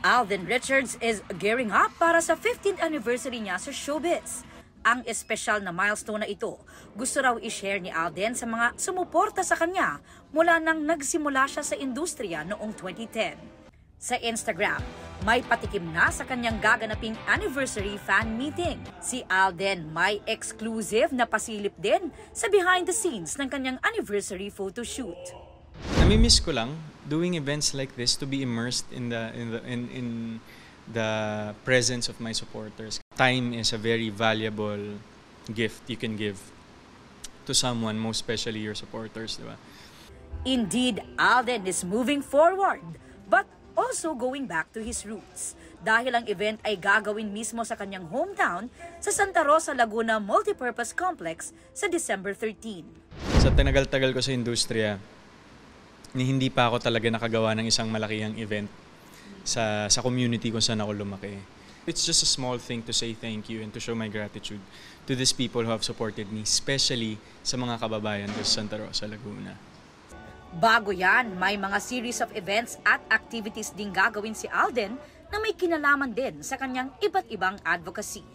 Alden Richards is gearing up para sa 15th anniversary niya sa showbiz. Ang espesyal na milestone na ito, gusto raw i-share ni Alden sa mga sumuporta sa kanya mula nang nagsimula siya sa industriya noong 2010. Sa Instagram, may patikim na sa kanyang gaganaping anniversary fan meeting. Si Alden may exclusive na pasilip din sa behind the scenes ng kanyang anniversary photoshoot. Nami-miss ko lang doing events like this, to be immersed in the presence of my supporters. Time is a very valuable gift you can give to someone, most especially your supporters, di ba? Indeed, Alden is moving forward, but also going back to his roots. Dahil ang event ay gagawin mismo sa kanyang hometown sa Santa Rosa, Laguna Multipurpose Complex sa December 13. Sa tinagal-tagal ko sa industriya, hindi pa ako talaga nakagawa ng isang malakihang event sa community kung saan ako lumaki. It's just a small thing to say thank you and to show my gratitude to these people who have supported me, especially sa mga kababayan ko sa Santa Rosa, Laguna. Bago yan, may mga series of events at activities ding gagawin si Alden na may kinalaman din sa kanyang iba't ibang advocacy.